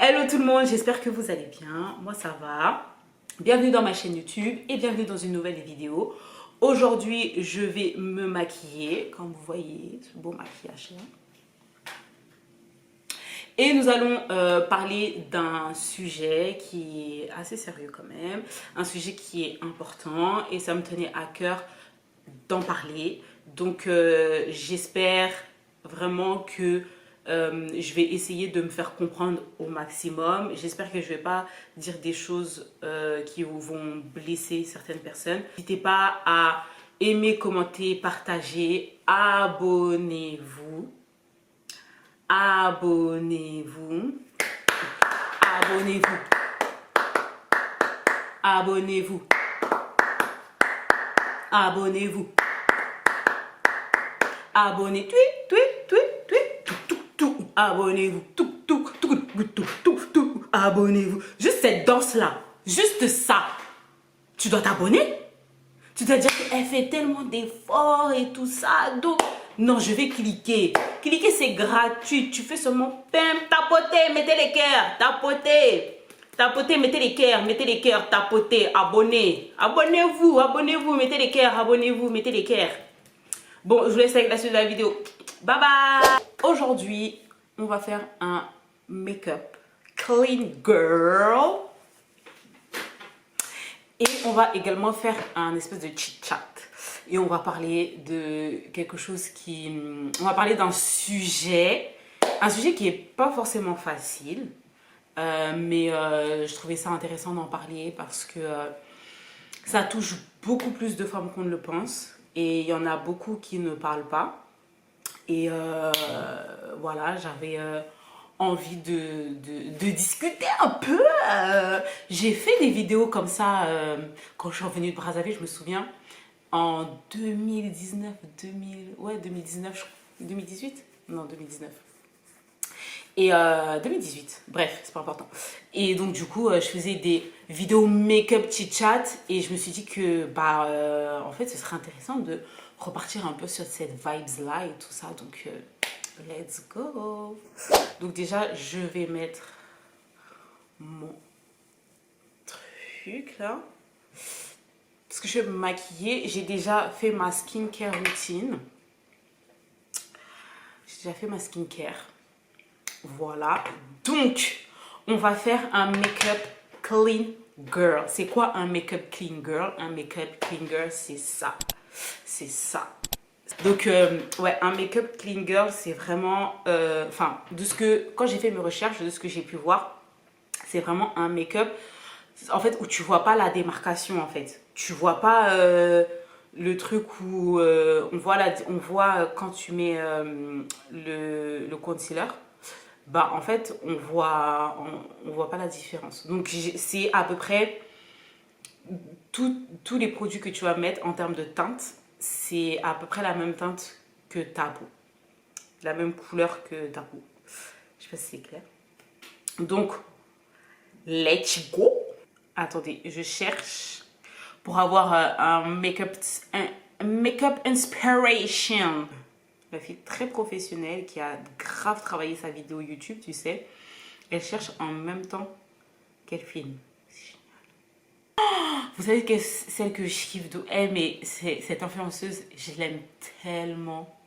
Hello tout le monde, j'espère que vous allez bien. Moi ça va. Bienvenue dans ma chaîne YouTube et bienvenue dans une nouvelle vidéo. Aujourd'hui, je vais me maquiller, comme vous voyez, ce beau maquillage là. Et nous allons parler d'un sujet qui est assez sérieux quand même, un sujet qui est important et ça me tenait à cœur d'en parler. Donc j'espère vraiment que je vais essayer de me faire comprendre au maximum. J'espère que je ne vais pas dire des choses qui vont blesser certaines personnes. N'hésitez pas à aimer, commenter, partager, abonnez-vous. Abonnez-vous. Abonnez-vous. Abonnez-vous. Abonnez-vous. Abonnez, abonnez-vous, abonnez-vous. Juste cette danse-là, juste ça, tu dois t'abonner. Tu dois dire qu'elle fait tellement d'efforts et tout ça. Donc, non, je vais cliquer. Cliquer, c'est gratuit. Tu fais seulement tapoter, mettez les cœurs, tapoter. Tapoter, mettez les cœurs, tapoter, abonnez. Abonnez-vous, abonnez-vous, mettez les cœurs, abonnez-vous, mettez les cœurs. Bon, je vous laisse avec la suite de la vidéo. Bye bye. Aujourd'hui, on va faire un make-up clean girl. Et on va également faire un espèce de chit-chat. Et on va parler de quelque chose qui... On va parler d'un sujet. Un sujet qui n'est pas forcément facile. Mais je trouvais ça intéressant d'en parler parce que ça touche beaucoup plus de femmes qu'on ne le pense. Et il y en a beaucoup qui ne parlent pas. Et voilà, j'avais envie de discuter un peu. J'ai fait des vidéos comme ça quand je suis revenue de Brazzaville, je me souviens, en 2019, 2019, 2018 Non, 2019. Et 2018, bref, c'est pas important. Et donc du coup, je faisais des vidéos make-up chit-chat et je me suis dit que en fait, ce serait intéressant de repartir un peu sur cette vibes-là et tout ça. Donc, let's go. Donc déjà, je vais mettre mon truc là. Parce que je vais me maquiller. J'ai déjà fait ma skincare routine. J'ai déjà fait ma skincare. Voilà, donc on va faire un make-up clean girl. C'est quoi un make-up clean girl? Un make-up clean girl, c'est ça. C'est ça. Donc, ouais, un make-up clean girl, c'est vraiment... Enfin, quand j'ai fait mes recherches, de ce que j'ai pu voir, c'est vraiment un make-up, en fait, où tu vois pas la démarcation, en fait. Tu vois pas le truc où on voit quand tu mets le concealer. Bah en fait on voit pas la différence. Donc c'est à peu près tous les produits que tu vas mettre en termes de teinte, c'est à peu près la même teinte que ta peau, la même couleur que ta peau. Je sais pas si c'est clair. Donc let's go. Attendez, je cherche pour avoir un make-up inspiration. La fille très professionnelle qui a grave travaillé sa vidéo YouTube, tu sais. Elle cherche en même temps qu'elle filme. Oh, vous savez que celle que je kiffe de elle, mais cette influenceuse, je l'aime tellement.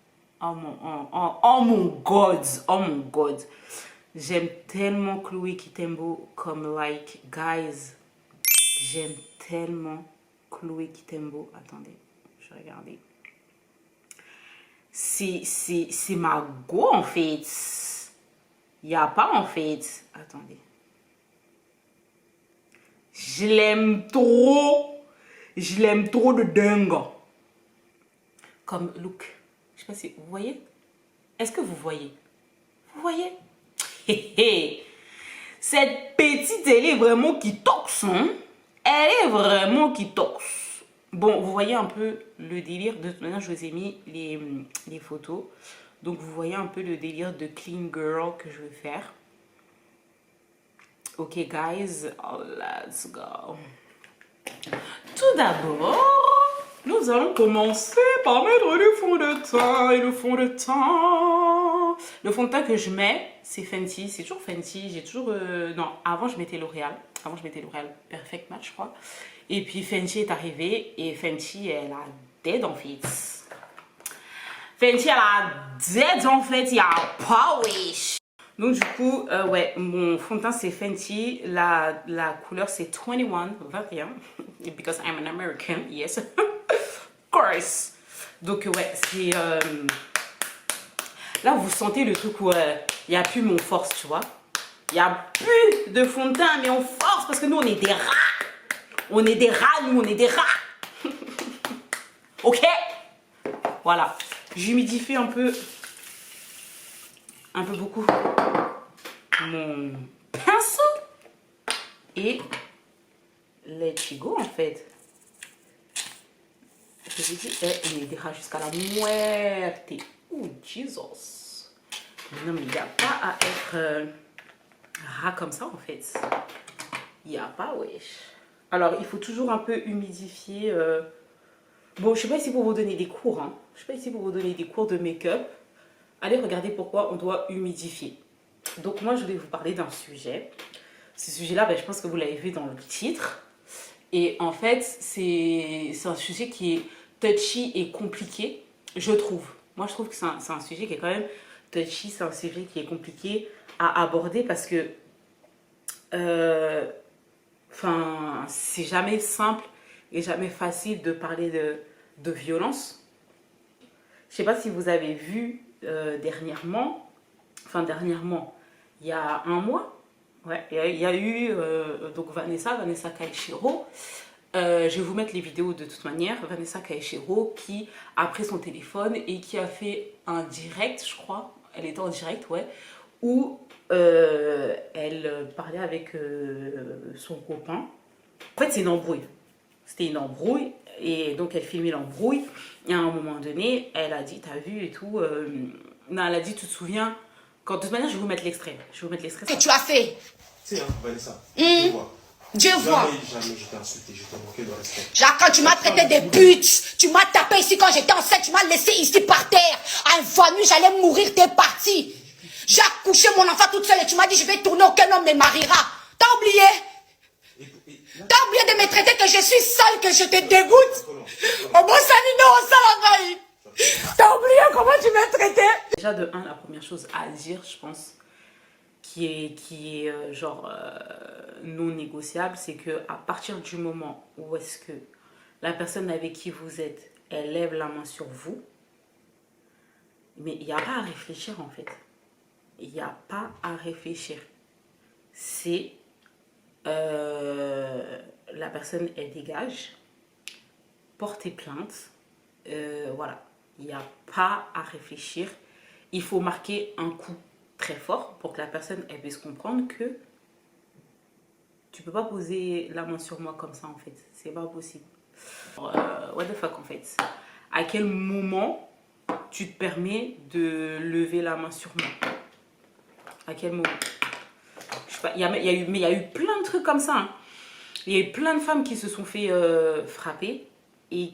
Oh mon god, oh mon god. J'aime tellement Chloé Kitembo comme like, guys. J'aime tellement Chloé Kitembo. Attendez, je vais regarder. C'est ma go en fait. Il n'y a pas en fait. Attendez. Je l'aime trop. Je l'aime trop de dingue. Comme look. Je sais pas si vous voyez. Est-ce que vous voyez? Vous voyez? Cette petite, elle est vraiment qui toxe. Hein? Elle est vraiment qui toxe. Bon, vous voyez un peu le délire. De toute manière, je vous ai mis les photos. Donc, vous voyez un peu le délire de clean girl que je veux faire. Ok, guys. Let's go. Tout d'abord, nous allons commencer par mettre le fond de teint. Et le fond de teint... Le fond de teint que je mets, c'est Fenty, c'est toujours Fenty. J'ai toujours... non, avant je mettais L'Oréal. Avant je mettais L'Oréal Perfect Match, je crois. Et puis Fenty est arrivé et Fenty, elle a dead en fait. Fenty, elle a dead en fait, il y a pas wish. Donc du coup, ouais, mon fond de teint c'est Fenty. La couleur c'est 21. Because I'm an American, yes. Of course. Donc ouais, c'est... Là, vous sentez le truc où il n'y a plus mon force, tu vois. Il n'y a plus de fond de teint, mais on force parce que nous, on est des rats. On est des rats, nous, on est des rats. Ok? Voilà. J'humidifie un peu beaucoup mon pinceau. Et let you go, en fait. Je vous dis, on est des rats jusqu'à la muerte. Oh, Jesus. Non, mais il n'y a pas à être rat comme ça, en fait. Il n'y a pas, wesh. Alors, il faut toujours un peu humidifier. Bon, je ne suis pas ici pour vous donner des cours. Hein. Je ne suis pas ici pour vous donner des cours de make-up. Allez regarder pourquoi on doit humidifier. Donc, moi, je vais vous parler d'un sujet. Ce sujet-là, ben, je pense que vous l'avez vu dans le titre. Et en fait, c'est un sujet qui est touchy et compliqué, je trouve. Moi, je trouve que c'est un sujet qui est quand même touchy, c'est un sujet qui est compliqué à aborder parce que c'est jamais simple et jamais facile de parler de violence. Je sais pas si vous avez vu dernièrement, il y a un mois, ouais, il y a eu donc Vanessa Kaeshiro. Je vais vous mettre les vidéos de toute manière. Vanessa Kaeshiro qui a pris son téléphone et qui a fait un direct, je crois. Elle était en direct, ouais. Où elle parlait avec son copain. En fait, c'est une embrouille. C'était une embrouille. Et donc, elle filmait l'embrouille. Et à un moment donné, elle a dit, t'as vu et tout. Non, elle a dit, tu te souviens. De toute manière, je vais vous mettre l'extrait. Que tu as fait. Tu sais, hein, Vanessa, je vois. Dieu voit. Jamais je t'ai insulté, je t'ai manqué de respect. Jacques, quand tu m'as traité de pute, tu m'as tapé ici quand j'étais enceinte, tu m'as laissé ici par terre. Invenu, j'allais mourir, t'es parti. J'ai accouché mon enfant toute seule et tu m'as dit je vais tourner, aucun homme me mariera. T'as oublié? T'as oublié de me traiter que je suis sale, que je te dégoûte? Oh bon, Sanino, on s'en T'as oublié comment tu m'as traité? Déjà de un, la première chose à dire, je pense, qui est non négociable, c'est que à partir du moment où est-ce que la personne avec qui vous êtes, elle lève la main sur vous, mais il n'y a pas à réfléchir en fait. Il n'y a pas à réfléchir. C'est la personne, elle dégage, portez plainte, voilà. Il n'y a pas à réfléchir. Il faut marquer un coup très fort pour que la personne elle puisse comprendre que tu peux pas poser la main sur moi comme ça en fait, c'est pas possible. What the fuck en fait, à quel moment tu te permets de lever la main sur moi? À quel moment? Je sais pas, il y a eu plein de trucs comme ça hein. Il y a eu plein de femmes qui se sont fait frapper et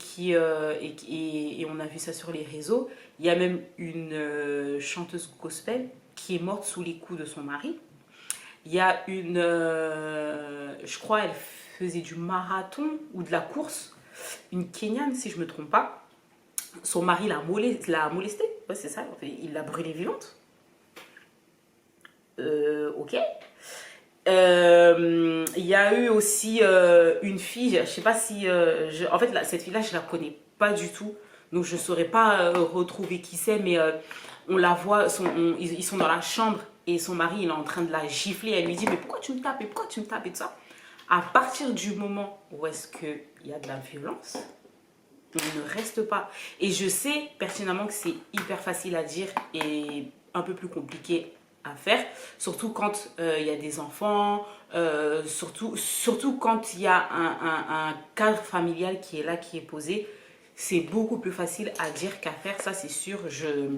on a vu ça sur les réseaux. Il y a même une chanteuse gospel qui est morte sous les coups de son mari. Il y a une, je crois, elle faisait du marathon ou de la course, une Kenyane si je ne me trompe pas. Son mari l'a molestée, ouais, c'est ça, il l'a brûlée vivante. Ok. Il y a eu aussi une fille, je ne sais pas si... en fait, cette fille-là, je ne la connais pas du tout. Donc, je ne saurais pas retrouver qui c'est, mais on la voit, ils sont dans la chambre et son mari, il est en train de la gifler. Elle lui dit, mais pourquoi tu me tapes? Et pourquoi tu me tapes? Et tout ça. À partir du moment où est-ce qu'il y a de la violence, on ne reste pas. Et je sais pertinemment que c'est hyper facile à dire et un peu plus compliqué à faire, surtout quand il y a des enfants, surtout quand il y a un cadre familial qui est là, qui est posé. C'est beaucoup plus facile à dire qu'à faire, ça c'est sûr, je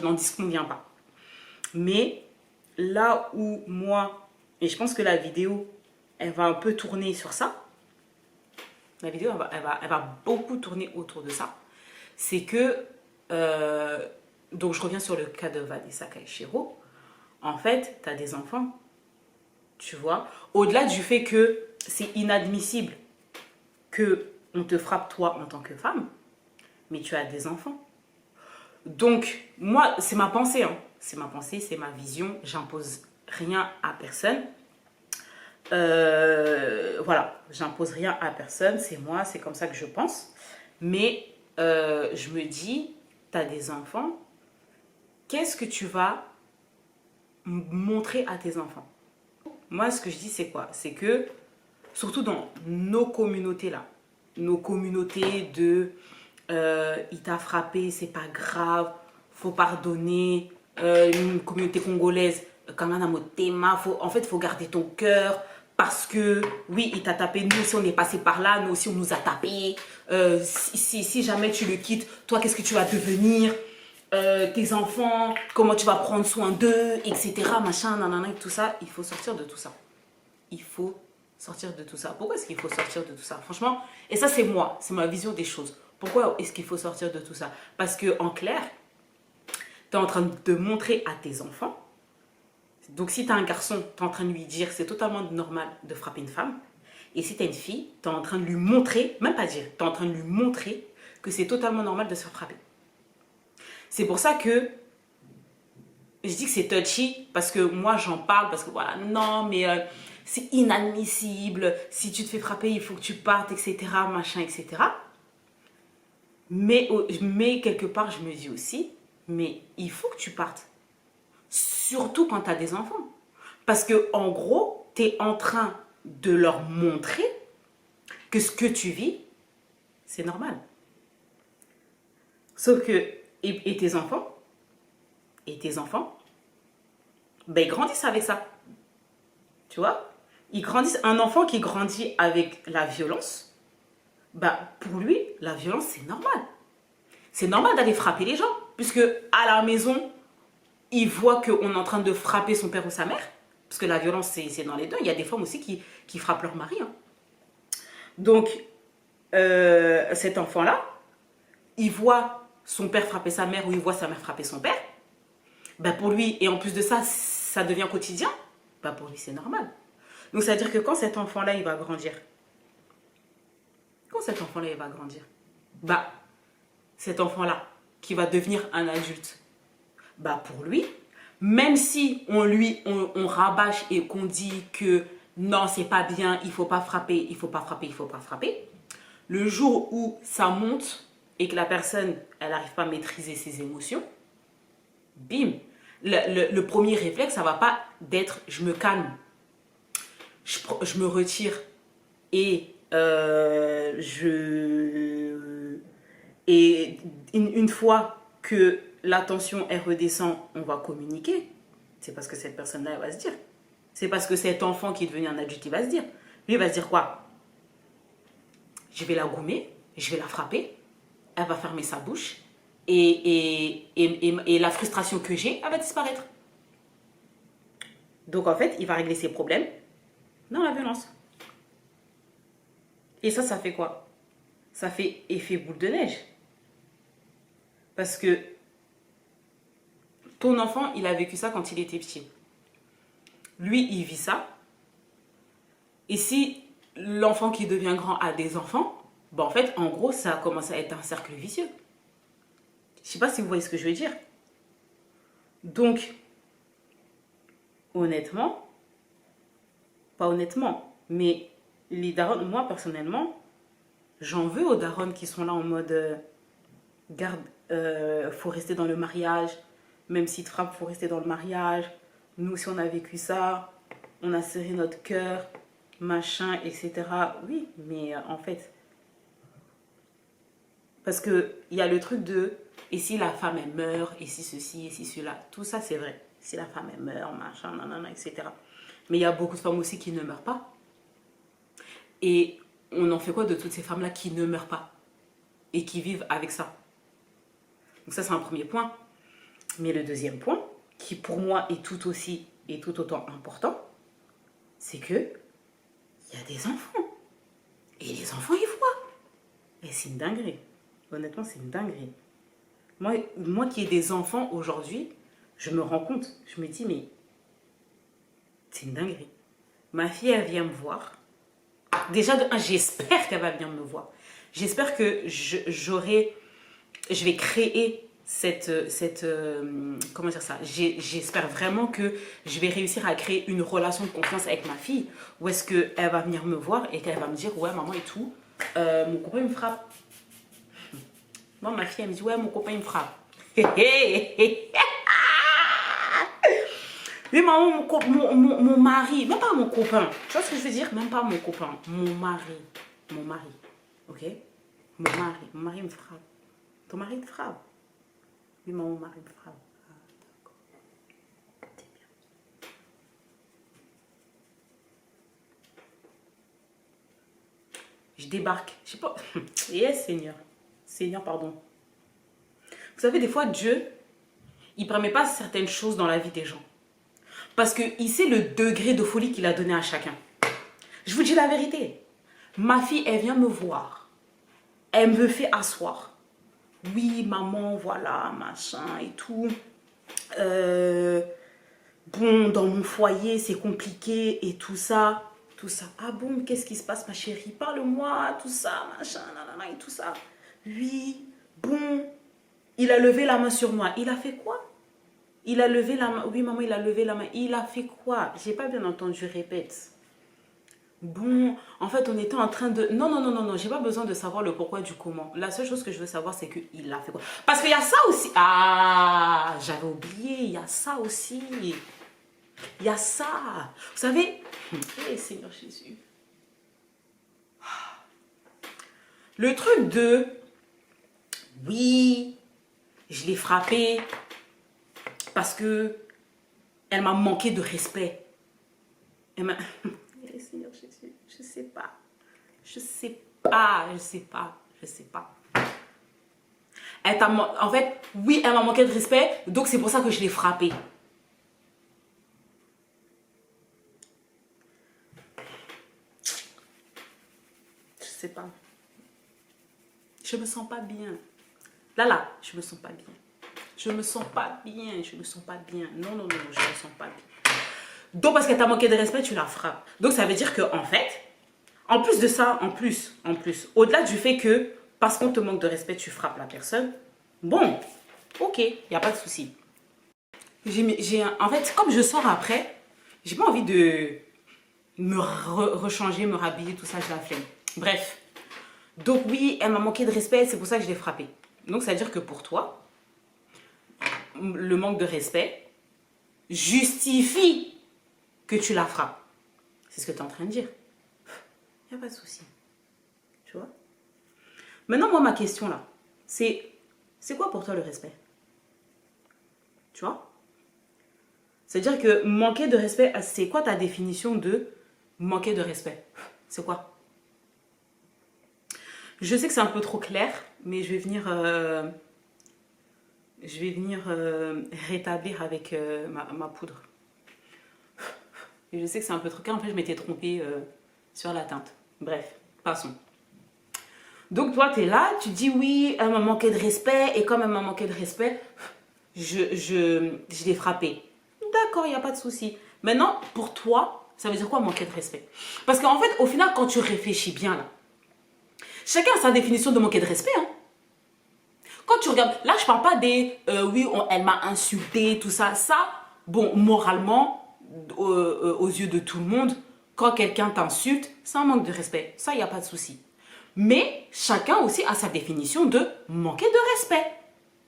n'en disconviens pas. Mais là où moi, et je pense que la vidéo, elle va un peu tourner sur ça, la vidéo, elle va beaucoup tourner autour de ça, c'est que donc je reviens sur le cas de Vanessa Kaishiro. En fait, tu as des enfants, tu vois. Au-delà du fait que c'est inadmissible que on te frappe toi en tant que femme, mais tu as des enfants. Donc, moi, c'est ma pensée, hein. C'est ma pensée, c'est ma vision. J'impose rien à personne. Voilà, j'impose rien à personne. C'est moi, c'est comme ça que je pense. Mais je me dis, tu as des enfants. Qu'est-ce que tu vas montrer à tes enfants? Moi, ce que je dis, c'est quoi? C'est que, surtout dans nos communautés là, nos communautés de il t'a frappé, c'est pas grave, faut pardonner, une communauté congolaise, en fait, il faut garder ton cœur, parce que, oui, il t'a tapé, nous aussi on est passé par là, nous aussi on nous a tapé, si jamais tu le quittes, toi qu'est-ce que tu vas devenir, tes enfants, comment tu vas prendre soin d'eux, etc. Machin, nanana, et tout ça, il faut sortir de tout ça. Il faut sortir de tout ça. Pourquoi est-ce qu'il faut sortir de tout ça? Franchement, et ça c'est moi, c'est ma vision des choses. Pourquoi est-ce qu'il faut sortir de tout ça? Parce que en clair, tu es en train de montrer à tes enfants. Donc si tu as un garçon, tu es en train de lui dire c'est totalement normal de frapper une femme. Et si tu as une fille, tu es en train de lui montrer, même pas dire, tu es en train de lui montrer que c'est totalement normal de se faire frapper. C'est pour ça que je dis que c'est touchy, parce que moi j'en parle, parce que voilà, non mais c'est inadmissible, si tu te fais frapper il faut que tu partes, etc. Machin, etc. Mais quelque part, je me dis aussi, mais il faut que tu partes. Surtout quand tu as des enfants. Parce que en gros, tu es en train de leur montrer que ce que tu vis, c'est normal. Sauf que, et tes enfants, ben, ils grandissent avec ça. Tu vois? Ils grandissent. Un enfant qui grandit avec la violence, bah, pour lui, la violence, c'est normal. C'est normal d'aller frapper les gens, puisque à la maison, il voit qu'on est en train de frapper son père ou sa mère, parce que la violence, c'est dans les deux. Il y a des femmes aussi qui frappent leur mari. Hein. Donc, cet enfant-là, il voit son père frapper sa mère ou il voit sa mère frapper son père. Ben pour lui, et en plus de ça, ça devient quotidien. Ben pour lui, c'est normal. Donc, ça veut dire que quand cet enfant-là, il va grandir, bah, cet enfant-là, qui va devenir un adulte, bah pour lui, même si on rabâche et qu'on dit que non, c'est pas bien, il faut pas frapper, le jour où ça monte et que la personne, elle n'arrive pas à maîtriser ses émotions, bim, le premier réflexe, ça va pas d'être je me calme, je me retire et une fois que la tension elle redescend, on va communiquer. C'est parce que cette personne-là, elle va se dire. C'est parce que cet enfant qui est devenu un adulte, il va se dire. Lui, il va se dire quoi? Je vais la gommer, je vais la frapper, elle va fermer sa bouche et la frustration que j'ai, elle va disparaître. Donc en fait, il va régler ses problèmes dans la violence. Et ça fait quoi? Ça fait effet boule de neige. Parce que ton enfant, il a vécu ça quand il était petit. Lui, il vit ça. Et si l'enfant qui devient grand a des enfants, ben en fait, en gros, ça commence à être un cercle vicieux. Je ne sais pas si vous voyez ce que je veux dire. Donc, honnêtement, pas honnêtement, mais les darons, moi personnellement, j'en veux aux darons qui sont là en mode garde, faut rester dans le mariage, même s'il te frappe, faut rester dans le mariage. Nous, si on a vécu ça, on a serré notre cœur, machin, etc. Oui, mais en fait, parce que il y a le truc de et si la femme elle meurt, et si ceci, et si cela, tout ça c'est vrai. Si la femme elle meurt, machin, nanana, etc. Mais il y a beaucoup de femmes aussi qui ne meurent pas. Et on en fait quoi de toutes ces femmes-là qui ne meurent pas et qui vivent avec ça? Donc ça, c'est un premier point. Mais le deuxième point, qui pour moi est tout aussi et tout autant important, c'est que il y a des enfants. Et les enfants, ils voient. Et c'est une dinguerie. Honnêtement, c'est une dinguerie. Moi qui ai des enfants aujourd'hui, je me rends compte. Je me dis, mais c'est une dinguerie. Ma fille, elle vient me voir. Déjà, j'espère qu'elle va venir me voir. J'espère que je vais créer comment dire ça, j'espère vraiment que je vais réussir à créer une relation de confiance avec ma fille, où est-ce qu'elle va venir me voir et qu'elle va me dire, ouais maman et tout, mon copain il me frappe. Moi ma fille elle me dit, ouais mon copain il me frappe. Oui maman, mon mari, même pas mon copain, tu vois ce que je veux dire, même pas mon copain, mon mari, ok, mon mari me frappe. Ton mari te frappe? Oui, mon mari me frappe. Ah, d'accord. C'est bien. Je débarque. Je sais pas. Yes, Seigneur. Seigneur, pardon. Vous savez, des fois, Dieu, il ne permet pas certaines choses dans la vie des gens. Parce qu'il sait le degré de folie qu'il a donné à chacun. Je vous dis la vérité. Ma fille, elle vient me voir. Elle me fait asseoir. Oui, maman, voilà, machin et tout. Bon, dans mon foyer, c'est compliqué et tout ça. Tout ça. Ah bon, qu'est-ce qui se passe, ma chérie? Parle-moi, tout ça, machin, nanana et tout ça. Oui, bon. Il a levé la main sur moi. Il a fait quoi? Il a levé la main. Oui, maman, il a levé la main. Il a fait quoi? J'ai pas bien entendu, répète. Bon, en fait, on était en train de... Non, j'ai pas besoin de savoir le pourquoi du comment. La seule chose que je veux savoir, c'est qu'il a fait quoi. Parce qu'il y a ça aussi. Ah, j'avais oublié, il y a ça aussi. Il y a ça. Vous savez, Seigneur Jésus. Le truc de... Oui, je l'ai frappée parce que elle m'a manqué de respect. Elle m'a... Seigneur Jésus, je sais pas. En fait, oui, elle m'a manqué de respect, donc c'est pour ça que je l'ai frappée. Je sais pas. Je me sens pas bien. Là, je me sens pas bien. Je me sens pas bien. Non, je me sens pas bien. Donc, parce qu'elle t'a manqué de respect, tu la frappes. Donc, ça veut dire que, en fait, en plus de ça, en plus, au-delà du fait que, parce qu'on te manque de respect, tu frappes la personne, bon, ok, il n'y a pas de souci. En fait, comme je sors après, j'ai pas envie de me rechanger, me rhabiller, tout ça, j'ai la flemme. Bref. Donc, oui, elle m'a manqué de respect, c'est pour ça que je l'ai frappée. Donc, ça veut dire que pour toi, le manque de respect justifie que tu la frappes. C'est ce que tu es en train de dire. Il n'y a pas de souci. Tu vois? Maintenant, moi, ma question là, c'est quoi pour toi le respect? Tu vois? C'est-à-dire que manquer de respect, c'est quoi ta définition de manquer de respect? C'est quoi? Je sais que c'est un peu trop clair, mais je vais venir rétablir avec ma poudre. Et je sais que c'est un peu trop clair. En fait, je m'étais trompée sur la teinte. Bref, passons. Donc, toi, tu es là, tu dis oui, elle m'a manqué de respect. Et comme elle m'a manqué de respect, je l'ai frappée. D'accord, il n'y a pas de souci. Maintenant, pour toi, ça veut dire quoi manquer de respect? Parce qu'en fait, au final, quand tu réfléchis bien, là, chacun a sa définition de manquer de respect. Hein. Quand tu regardes, là, je ne parle pas des oui, elle m'a insulté, tout ça. Ça, bon, moralement, aux yeux de tout le monde, quand quelqu'un t'insulte, c'est un manque de respect. Ça, il n'y a pas de souci. Mais chacun aussi a sa définition de manquer de respect.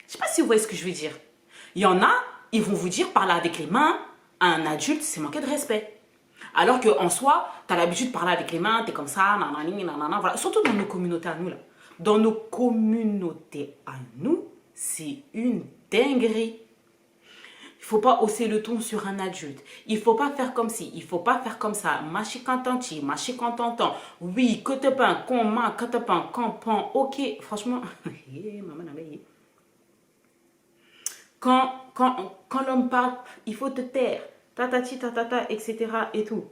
Je ne sais pas si vous voyez ce que je veux dire. Il y en a, ils vont vous dire parler avec les mains à un adulte, c'est manquer de respect. Alors qu'en soi, tu as l'habitude de parler avec les mains, tu es comme ça, nanana, voilà. Surtout dans nos communautés à nous, là. Dans nos communautés à nous, c'est une dinguerie. Il ne faut pas hausser le ton sur un adulte. Il ne faut pas faire comme ci, il ne faut pas faire comme ça. Machi cantanti, machi cantantan. Oui, que te pain, qu'on ma, que te pain, qu'on pan. Ok, franchement, quand l'homme parle, il faut te taire. Tatati, tatata, etc. et tout.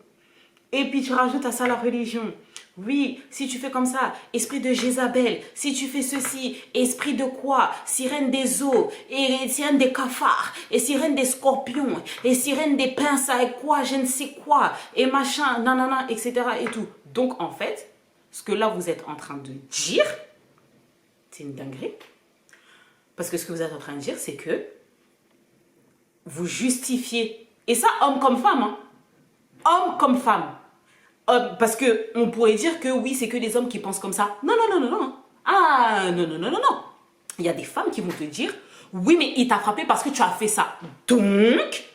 Et puis tu rajoutes à ça la religion. Oui, si tu fais comme ça, esprit de Jézabel. Si tu fais ceci, esprit de quoi? Sirène des eaux, et sirène des cafards, et sirène des scorpions, et sirène des pinces, et quoi, je ne sais quoi, et machin, nanana, etc. et tout. Donc, en fait, ce que là, vous êtes en train de dire, c'est une dinguerie. Parce que ce que vous êtes en train de dire, c'est que vous justifiez. Et ça, homme comme femme, hein. Homme comme femme. Parce qu'on pourrait dire que oui, c'est que les hommes qui pensent comme ça. Non, non, non, non, non. Ah, non, non, non, non, non. Il y a des femmes qui vont te dire, oui, mais il t'a frappé parce que tu as fait ça. Donc,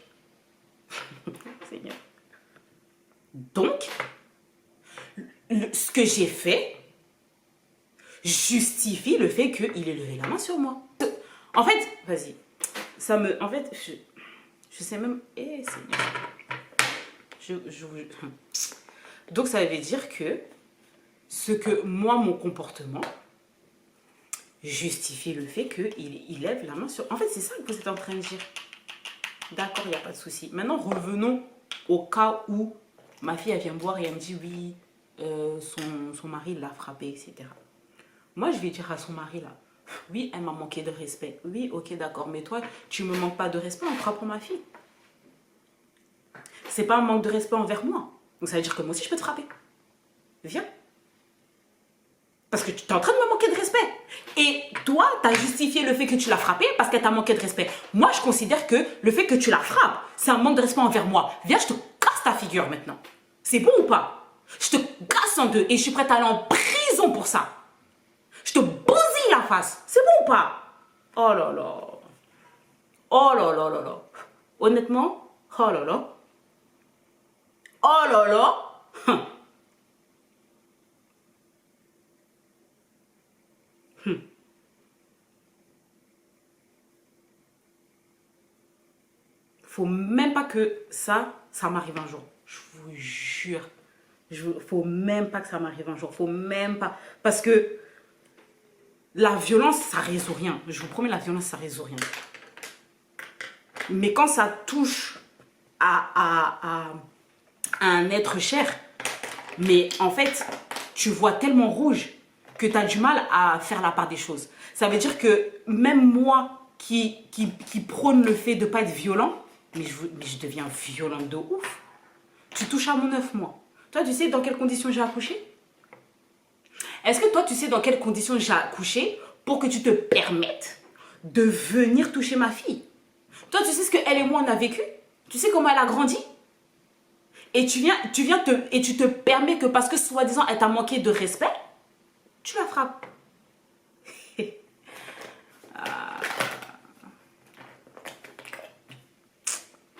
Seigneur. Donc, ce que j'ai fait justifie le fait qu'il ait levé la main sur moi. En fait, vas-y. Ça me... En fait, je sais même... Eh, Seigneur. Donc, ça veut dire que ce que moi, mon comportement justifie le fait qu'il lève la main sur... En fait, c'est ça que vous êtes en train de dire. D'accord, il n'y a pas de souci. Maintenant, revenons au cas où ma fille, elle vient me voir et elle me dit, oui, son mari l'a frappée, etc. Moi, je vais dire à son mari, là, oui, elle m'a manqué de respect. Oui, ok, d'accord, mais toi, tu ne me manques pas de respect en frappant ma fille. C'est pas un manque de respect envers moi. Donc, ça veut dire que moi aussi, je peux te frapper. Viens. Parce que tu es en train de me manquer de respect. Et toi, tu as justifié le fait que tu l'as frappée parce qu'elle t'a manqué de respect. Moi, je considère que le fait que tu la frappes, c'est un manque de respect envers moi. Viens, je te casse ta figure maintenant. C'est bon ou pas? Je te casse en deux et je suis prête à aller en prison pour ça. Je te bousille la face. C'est bon ou pas? Oh là là. Oh là là là là. Honnêtement, oh là là. Oh là là. Faut même pas que ça m'arrive un jour. Je vous jure. Faut même pas que ça m'arrive un jour. Faut même pas. Parce que la violence, ça résout rien. Je vous promets, la violence, ça résout rien. Mais quand ça touche à un être cher, mais en fait, tu vois tellement rouge que tu as du mal à faire la part des choses. Ça veut dire que même moi qui prône le fait de ne pas être violent, mais je deviens violente de ouf. Tu touches à mon œuf, moi. Toi, tu sais dans quelles conditions j'ai accouché? Est-ce que toi, tu sais dans quelles conditions j'ai accouché pour que tu te permettes de venir toucher ma fille? Toi, tu sais ce qu'elle et moi, on a vécu? Tu sais comment elle a grandi? Et tu te permets que parce que soi-disant, elle t'a manqué de respect, tu la frappes.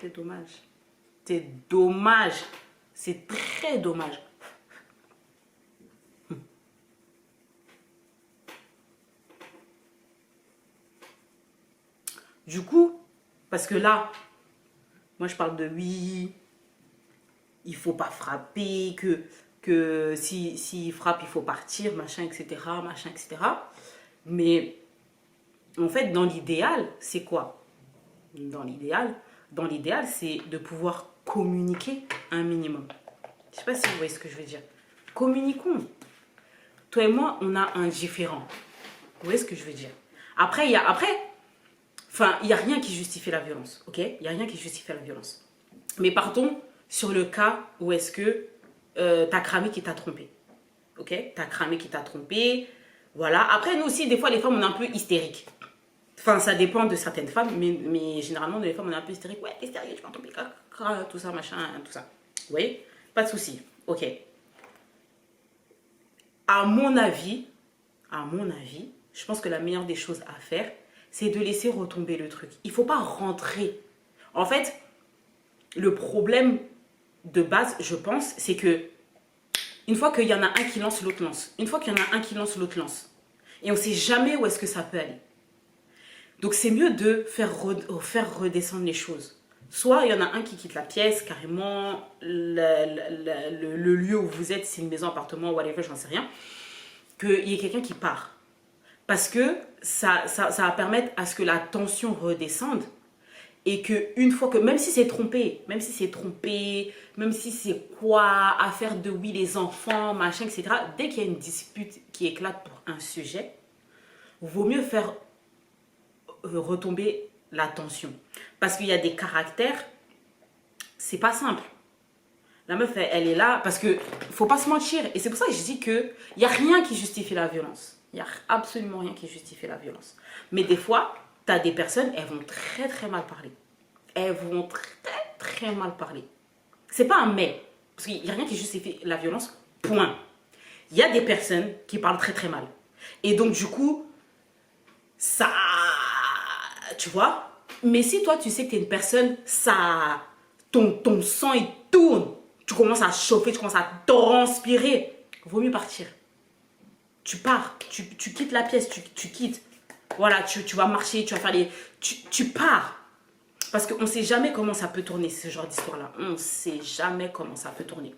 C'est dommage. C'est dommage. C'est très dommage. Du coup, parce que là, moi je parle de oui, il faut pas frapper, que s'il frappe, il faut partir, machin, etc., machin, etc. Mais en fait, dans l'idéal, c'est quoi? Dans l'idéal, c'est de pouvoir communiquer un minimum. Je sais pas si vous voyez ce que je veux dire. Communiquons. Toi et moi, on a un différent. Vous voyez ce que je veux dire? Après, il y a rien qui justifie la violence, ok? Il n'y a rien qui justifie la violence. Mais partons sur le cas où est-ce que t'as cramé qui t'a trompé, ok? T'as cramé qui t'a trompé, voilà. Après, nous aussi, des fois, les femmes, on est un peu hystériques. Enfin, ça dépend de certaines femmes, mais généralement, les femmes, on est un peu hystériques. Ouais, t'es hystérique, tu m'entends tomber, tout ça, machin, tout ça. Vous voyez? Pas de souci, ok. À mon avis, je pense que la meilleure des choses à faire, c'est de laisser retomber le truc. Il ne faut pas rentrer. En fait, le problème de base, je pense, c'est que une fois qu'il y en a un qui lance, l'autre lance. Une fois qu'il y en a un qui lance, l'autre lance. Et on ne sait jamais où est-ce que ça peut aller. Donc, c'est mieux de faire redescendre les choses. Soit il y en a un qui quitte la pièce, carrément, le lieu où vous êtes, c'est une maison, appartement, whatever, j'en sais rien, qu'il y ait quelqu'un qui part. Parce que ça va permettre à ce que la tension redescende et que une fois que, même si c'est trompé, même si c'est quoi, affaire de oui les enfants, machin, etc. Dès qu'il y a une dispute qui éclate pour un sujet, vaut mieux faire retomber la tension. Parce qu'il y a des caractères, c'est pas simple. La meuf, elle est là parce que faut pas se mentir. Et c'est pour ça que je dis qu'il n'y a rien qui justifie la violence. Il n'y a absolument rien qui justifie la violence. Mais des fois, tu as des personnes, elles vont très très mal parler. Elles vont très très mal parler. C'est pas un mais. Parce qu'il n'y a rien qui justifie la violence, point. Il y a des personnes qui parlent très très mal. Et donc du coup, ça... Tu vois? Mais si toi, tu sais que tu es une personne, ça... Ton sang, il tourne. Tu commences à chauffer, tu commences à transpirer. Vaut mieux partir. Tu pars, tu quittes la pièce, tu quittes. Voilà, tu vas marcher, tu vas faire les... Tu pars. Parce qu'on ne sait jamais comment ça peut tourner, ce genre d'histoire-là. On ne sait jamais comment ça peut tourner.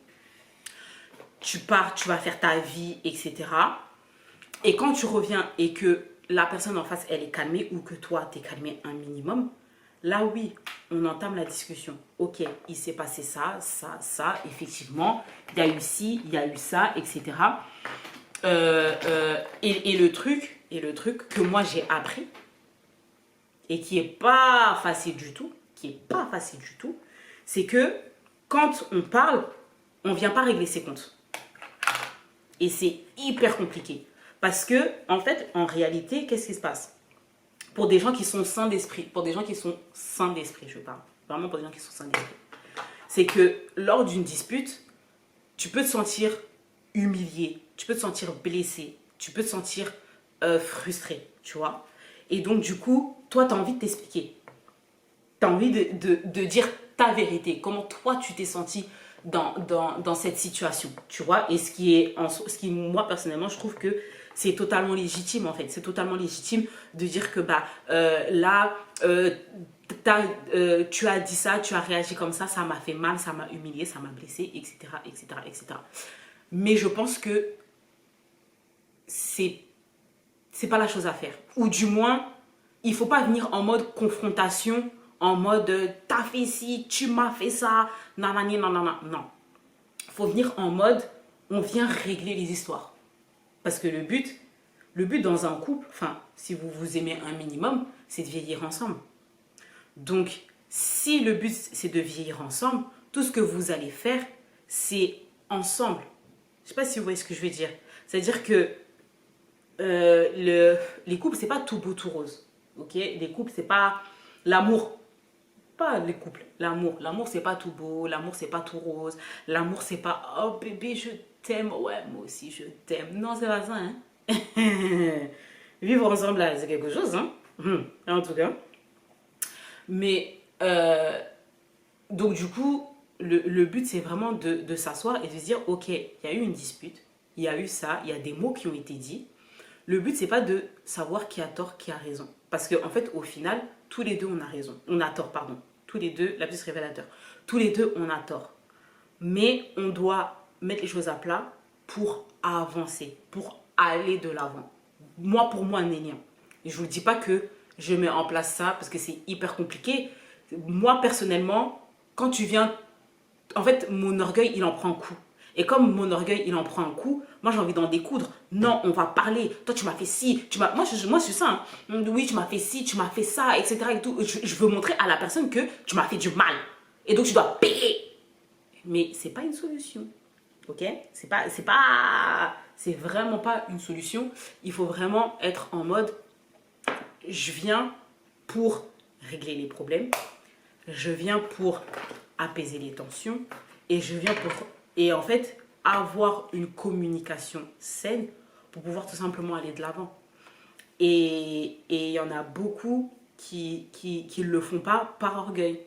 Tu pars, tu vas faire ta vie, etc. Et quand tu reviens et que la personne en face, elle est calmée ou que toi, tu es calmé un minimum, là, oui, on entame la discussion. Ok, il s'est passé ça, effectivement. Il y a eu ci, il y a eu ça, etc. Et le truc que moi, j'ai appris et qui n'est pas facile du tout, c'est que quand on parle, on ne vient pas régler ses comptes. Et c'est hyper compliqué. Parce que, en fait, en réalité, qu'est-ce qui se passe? Pour des gens qui sont sains d'esprit, je parle. Vraiment pour des gens qui sont sains d'esprit. C'est que lors d'une dispute, tu peux te sentir humilié, tu peux te sentir blessé, tu peux te sentir frustré, tu vois. Et donc, du coup, toi, tu as envie de t'expliquer. Tu as envie de dire ta vérité. Comment toi, tu t'es senti dans cette situation, tu vois. Et ce qui, moi, personnellement, je trouve que c'est totalement légitime, en fait. C'est totalement légitime de dire que, tu as dit ça, tu as réagi comme ça m'a fait mal, ça m'a humilié, ça m'a blessé, etc., etc., etc. Mais je pense que c'est pas la chose à faire. Ou du moins, il ne faut pas venir en mode confrontation, en mode t'as fait ci, tu m'as fait ça, nanani, nanana. Non. Il faut venir en mode on vient régler les histoires. Parce que le but dans un couple, enfin, si vous vous aimez un minimum, c'est de vieillir ensemble. Donc, si le but c'est de vieillir ensemble, tout ce que vous allez faire, c'est ensemble. Je ne sais pas si vous voyez ce que je veux dire. C'est-à-dire que les couples, c'est pas tout beau, tout rose. Ok? Les couples, c'est pas l'amour. Pas les couples, l'amour. L'amour, c'est pas tout beau. L'amour, c'est pas tout rose. L'amour, c'est pas oh bébé, je t'aime. Ouais, moi aussi, je t'aime. Non, c'est pas ça, hein? Vivre ensemble, là, c'est quelque chose, hein? En tout cas. Mais, donc, du coup, le but, c'est vraiment de s'asseoir et de se dire ok, il y a eu une dispute, il y a eu ça, il y a des mots qui ont été dits. Le but, c'est pas de savoir qui a tort, qui a raison. Parce qu'en fait, au final, tous les deux, on a raison. On a tort, pardon. Tous les deux, lapsus révélateur. Tous les deux, on a tort. Mais on doit mettre les choses à plat pour avancer, pour aller de l'avant. Moi, pour moi, Nénia. Et je ne vous dis pas que je mets en place ça parce que c'est hyper compliqué. Moi, personnellement, quand tu viens... En fait, mon orgueil, il en prend un coup. Et comme mon orgueil, il en prend un coup, moi, j'ai envie d'en découdre. Non, on va parler. Toi, tu m'as fait ci. Moi, je suis ça. Hein. Oui, tu m'as fait ci, tu m'as fait ça, etc. Et tout. Je veux montrer à la personne que tu m'as fait du mal. Et donc, tu dois payer. Mais c'est pas une solution. Ok? C'est vraiment pas une solution. Il faut vraiment être en mode, je viens pour régler les problèmes. Je viens pour apaiser les tensions. Et je viens pour... Et en fait, avoir une communication saine pour pouvoir tout simplement aller de l'avant. Et il y en a beaucoup qui le font pas par orgueil.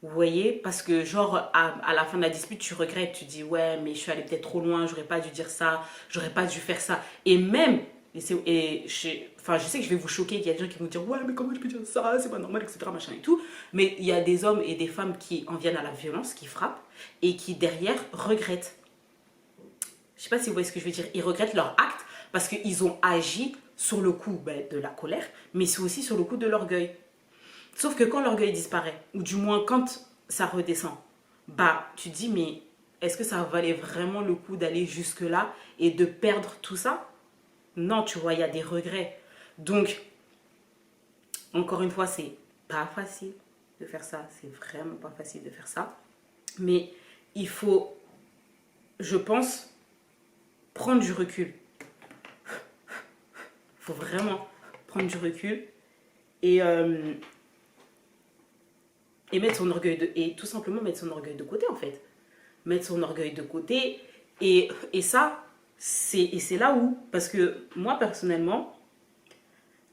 Vous voyez? Parce que genre, à la fin de la dispute, tu regrettes. Tu dis, ouais, mais je suis allée peut-être trop loin. J'aurais pas dû dire ça. J'aurais pas dû faire ça. Et même... je sais que je vais vous choquer. Il y a des gens qui vont dire, ouais, mais comment je peux dire ça? C'est pas normal, etc. Machin et tout. Mais il y a des hommes et des femmes qui en viennent à la violence, qui frappent et qui derrière regrettent. Je sais pas si vous voyez ce que je veux dire. Ils regrettent leur acte parce qu'ils ont agi sur le coup de la colère, mais c'est aussi sur le coup de l'orgueil. Sauf que quand l'orgueil disparaît, ou du moins quand ça redescend, bah tu te dis mais est-ce que ça valait vraiment le coup d'aller jusque là et de perdre tout ça? Non, tu vois, il y a des regrets. Donc, encore une fois, c'est pas facile de faire ça. C'est vraiment pas facile de faire ça. Mais il faut, je pense, prendre du recul. Il faut vraiment prendre du recul et mettre son orgueil et tout simplement mettre son orgueil de côté en fait. Mettre son orgueil de côté et ça, c'est là où, parce que moi personnellement,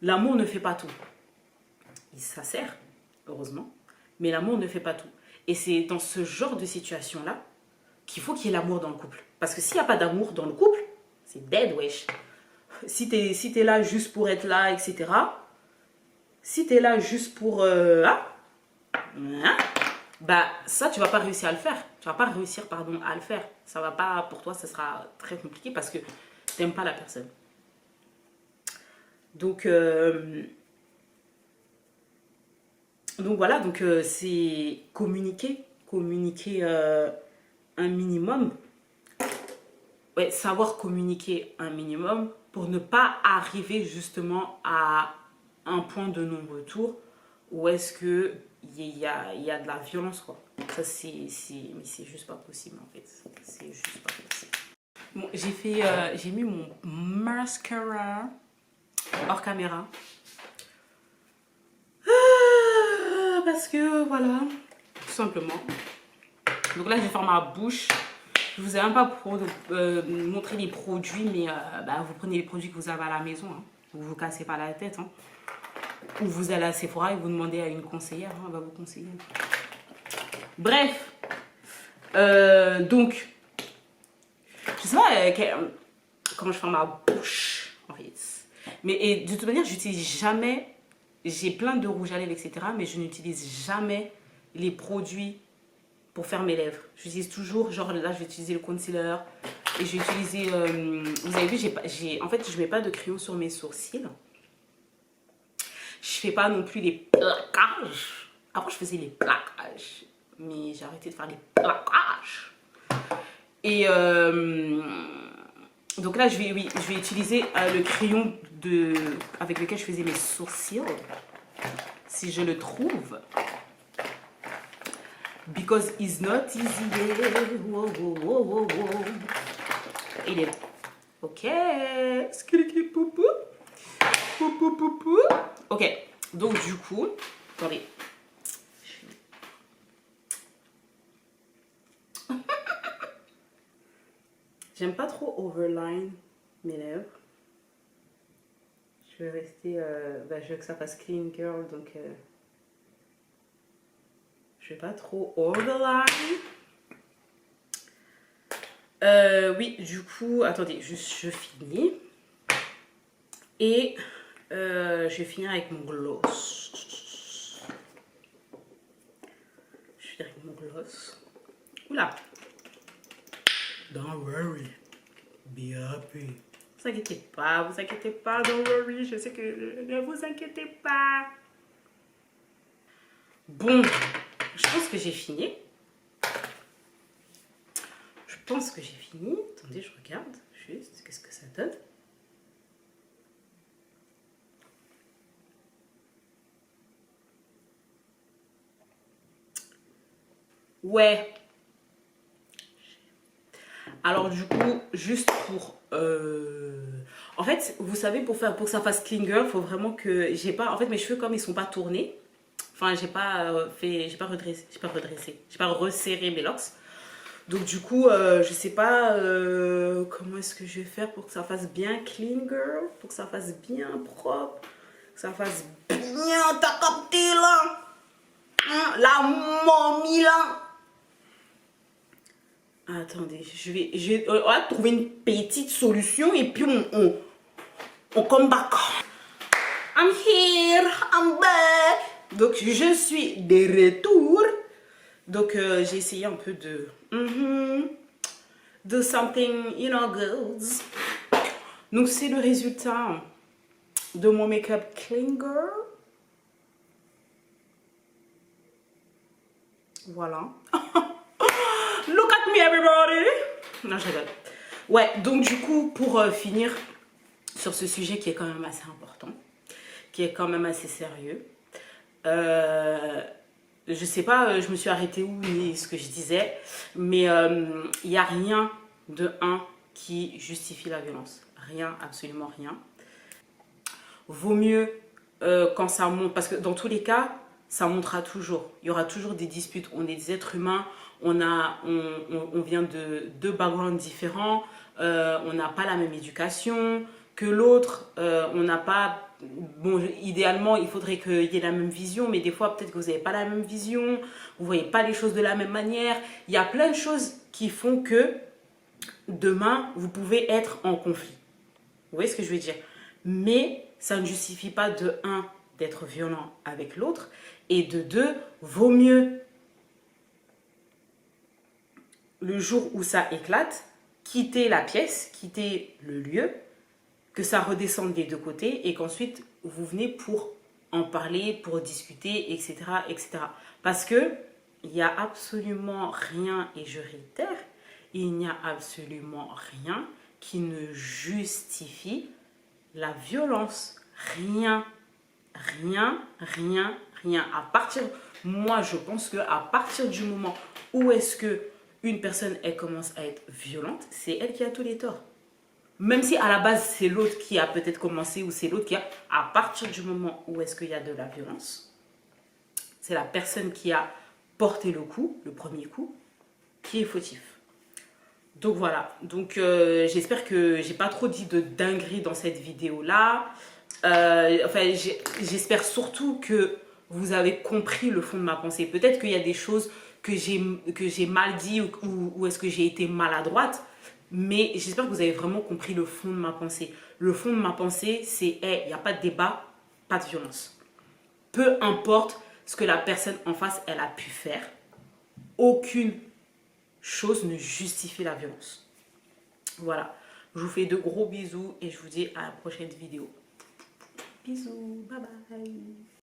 l'amour ne fait pas tout. Ça sert, heureusement, mais l'amour ne fait pas tout. Et c'est dans ce genre de situation-là qu'il faut qu'il y ait l'amour dans le couple. Parce que s'il n'y a pas d'amour dans le couple, c'est dead, wesh. Si t'es là juste pour être là, etc. Si t'es là juste pour... bah ça, tu vas pas réussir à le faire. Tu vas pas réussir, pardon, à le faire. Ça va pas, pour toi, ça sera très compliqué parce que t'aimes pas la personne. Donc voilà, donc c'est communiquer un minimum. Ouais, savoir communiquer un minimum pour ne pas arriver justement à un point de non-retour où est-ce que il y a de la violence, quoi. Ça, mais c'est juste pas possible, en fait. C'est juste pas possible. Bon, j'ai mis mon mascara hors caméra. Parce que voilà, tout simplement. Donc là, je vais faire ma bouche. Je vous ai même pas montré les produits, mais vous prenez les produits que vous avez à la maison. Hein. Vous vous cassez pas la tête. Hein. Ou vous allez à Sephora et vous demandez à une conseillère. Hein, elle va vous conseiller. Bref. Donc, je sais pas comment je fais ma bouche. En fait. Mais de toute manière, j'utilise jamais... J'ai plein de rouge à lèvres, etc. Mais je n'utilise jamais les produits pour faire mes lèvres. J'utilise toujours, genre là, je vais utiliser le concealer. Et je vais utiliser... vous avez vu, en fait, je ne mets pas de crayon sur mes sourcils. Je fais pas non plus les plaquages. Avant, je faisais les plaquages. Mais j'ai arrêté de faire les plaquages. Et... donc là, je vais utiliser le crayon avec lequel je faisais mes sourcils. Si je le trouve. Because it's not easy. Wow, wow, wow, wow, wow. Il est là. Ok. Ok. Donc du coup, attendez. J'aime pas trop overline mes lèvres. Je vais rester... je veux que ça fasse clean girl, donc... je vais pas trop overline. Oui, du coup... Attendez, juste je finis. Et je vais finir avec mon gloss. Je vais finir avec mon gloss. Oula! Don't worry, be happy. Vous inquiétez pas, don't worry, je sais que ne vous inquiétez pas. Bon, je pense que j'ai fini. Attendez, je regarde juste, qu'est-ce que ça donne. Ouais. Alors du coup, juste pour... En fait, vous savez, pour que ça fasse clean girl, il faut vraiment que... J'ai pas... En fait, mes cheveux, comme ils sont pas tournés, enfin, j'ai pas resserré mes locks. Donc du coup, je sais pas comment est-ce que je vais faire pour que ça fasse bien clean girl, pour que ça fasse bien propre, que ça fasse bien... T'as capté là, hein, la momie là. Attendez, on va trouver une petite solution et puis on come back. I'm here, I'm back. Donc, je suis de retour. Donc, j'ai essayé un peu de... do something, you know, girls. Donc, c'est le résultat de mon make-up clean girl. Voilà. Look at me everybody. Non, je rigole. Ouais, donc du coup, pour finir sur ce sujet qui est quand même assez important, qui est quand même assez sérieux, je sais pas, je me suis arrêtée où, ni ce que je disais, mais il n'y a rien de un qui justifie la violence. Rien, absolument rien. Vaut mieux quand ça monte, parce que dans tous les cas, ça montera toujours. Il y aura toujours des disputes. On est des êtres humains, on vient de deux backgrounds différents, on n'a pas la même éducation que l'autre, on n'a pas... Bon, idéalement, il faudrait qu'il y ait la même vision, mais des fois, peut-être que vous n'avez pas la même vision, vous ne voyez pas les choses de la même manière. Il y a plein de choses qui font que demain, vous pouvez être en conflit. Vous voyez ce que je veux dire? Mais ça ne justifie pas de un, d'être violent avec l'autre, et de deux, vaut mieux le jour où ça éclate, quitter la pièce, quitter le lieu, que ça redescende des deux côtés et qu'ensuite vous venez pour en parler, pour discuter, etc. etc. Parce que il n'y a absolument rien, et je réitère, il n'y a absolument rien qui ne justifie la violence. Rien, rien, rien, rien. Moi je pense qu'à partir du moment où est-ce que une personne elle commence à être violente, c'est elle qui a tous les torts. Même si à la base c'est l'autre qui a peut-être commencé ou c'est l'autre qui a, à partir du moment où est-ce qu'il y a de la violence, c'est la personne qui a porté le coup, le premier coup, qui est fautif. Donc voilà, donc j'espère que j'ai pas trop dit de dinguerie dans cette vidéo là. Enfin, j'espère surtout que vous avez compris le fond de ma pensée. Peut-être qu'il y a des choses que j'ai mal dit ou est-ce que j'ai été maladroite, mais j'espère que vous avez vraiment compris le fond de ma pensée. Le fond de ma pensée, c'est il n'y a pas de débat, pas de violence. Peu importe ce que la personne en face elle a pu faire, aucune chose ne justifie la violence. Voilà, je vous fais de gros bisous et je vous dis à la prochaine vidéo. Bisous, bye bye.